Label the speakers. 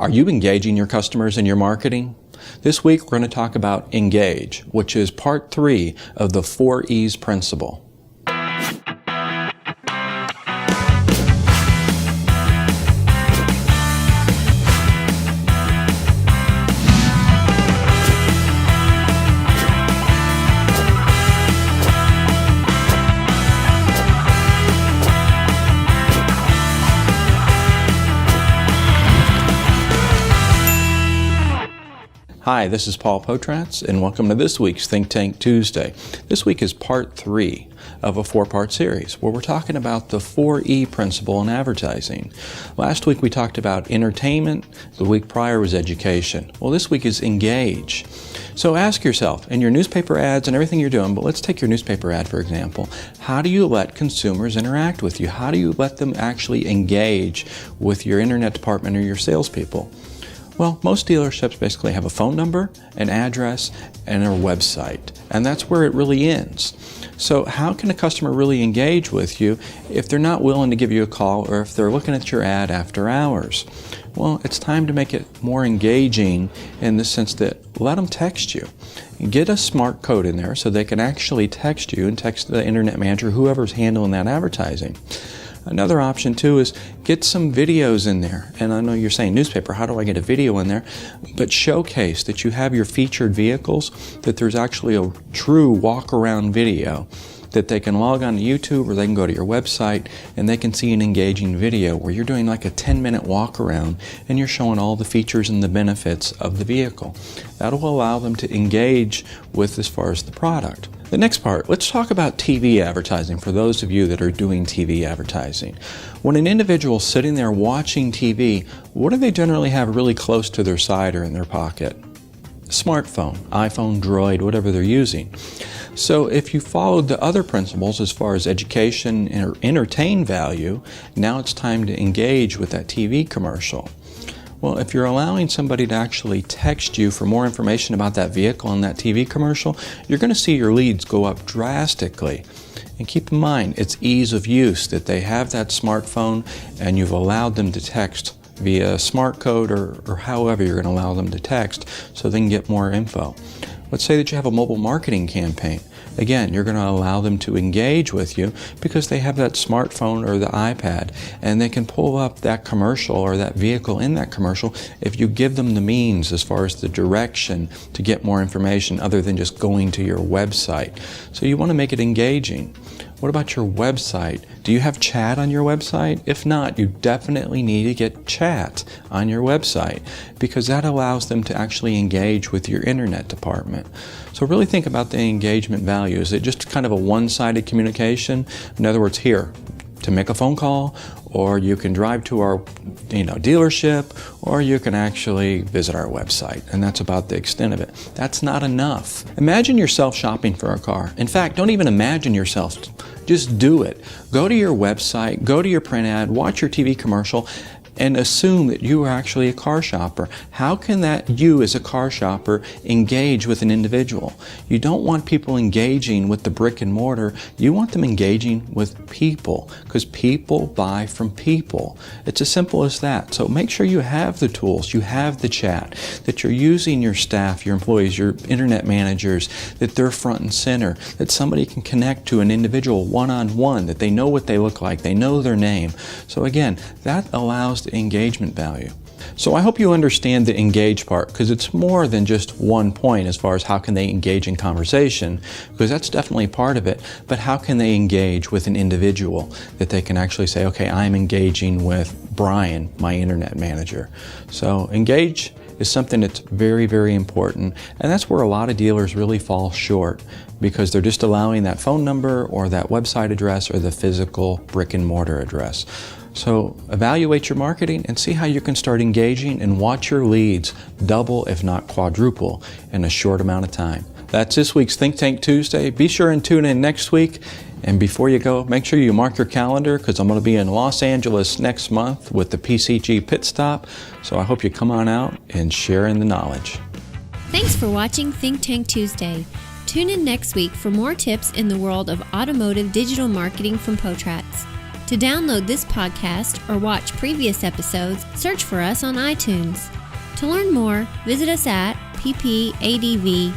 Speaker 1: Are you engaging your customers in your marketing? This week we're going to talk about engage, which is part 3 of the 4 E's principle. Hi, this is Paul Potratz, and welcome to this week's Think Tank Tuesday. This week is part 3 of a 4-part series where we're talking about the 4E principle in advertising. Last week we talked about entertainment, the week prior was education. Well, this week is engage. So ask yourself, in your newspaper ads and everything you're doing, but let's take your newspaper ad for example, how do you let consumers interact with you? How do you let them actually engage with your internet department or your salespeople? Well, most dealerships basically have a phone number, an address, and a website, and that's where it really ends. So how can a customer really engage with you if they're not willing to give you a call or if they're looking at your ad after hours? Well, it's time to make it more engaging in the sense that let them text you. Get a smart code in there so they can actually text you and text the internet manager, whoever's handling that advertising. Another option too is get some videos in there. And I know you're saying newspaper, how do I get a video in there? But showcase that you have your featured vehicles, that there's actually a true walk-around video that they can log on to YouTube or they can go to your website and they can see an engaging video where you're doing like a 10-minute walk around and you're showing all the features and the benefits of the vehicle. That'll allow them to engage with as far as the product. The next part, let's talk about TV advertising for those of you that are doing TV advertising. When an individual's sitting there watching TV, what do they generally have really close to their side or in their pocket? Smartphone, iPhone, Droid, whatever they're using. So if you followed the other principles as far as education or entertain value, now it's time to engage with that TV commercial. Well, if you're allowing somebody to actually text you for more information about that vehicle and that TV commercial, you're going to see your leads go up drastically. And keep in mind, it's ease of use, that they have that smartphone and you've allowed them to text via smart code or however you're going to allow them to text so they can get more info. Let's say that you have a mobile marketing campaign. Again, you're going to allow them to engage with you because they have that smartphone or the iPad and they can pull up that commercial or that vehicle in that commercial if you give them the means as far as the direction to get more information other than just going to your website. So you want to make it engaging. What about your website? Do you have chat on your website? If not, you definitely need to get chat on your website because that allows them to actually engage with your internet department. So really think about the engagement value. Is it just kind of a one-sided communication? In other words, here, to make a phone call, or you can drive to our dealership, or you can actually visit our website, and that's about the extent of it. That's not enough. Imagine yourself shopping for a car. In fact, don't even imagine yourself. Just do it. Go to your website, go to your print ad, watch your TV commercial, and assume that you are actually a car shopper. How can that you as a car shopper engage with an individual? You don't want people engaging with the brick and mortar. You want them engaging with people because people buy from people. It's as simple as that. So make sure you have the tools, you have the chat, that you're using your staff, your employees, your internet managers, that they're front and center, that somebody can connect to an individual one-on-one, that they know what they look like, they know their name. So again, that allows the engagement value. So I hope you understand the engage part because it's more than just one point as far as how can they engage in conversation, because that's definitely part of it, but how can they engage with an individual that they can actually say, okay, I'm engaging with Brian, my internet manager. So engage is something that's very, very important, and that's where a lot of dealers really fall short because they're just allowing that phone number or that website address or the physical brick and mortar address. So evaluate your marketing and see how you can start engaging and watch your leads double if not quadruple in a short amount of time. That's this week's Think Tank Tuesday. Be sure and tune in next week. And before you go, make sure you mark your calendar because I'm going to be in Los Angeles next month with the PCG Pit Stop. So I hope you come on out and share in the knowledge.
Speaker 2: Thanks for watching Think Tank Tuesday. Tune in next week for more tips in the world of automotive digital marketing from Potratz. To download this podcast or watch previous episodes, search for us on iTunes. To learn more, visit us at ppadv.com.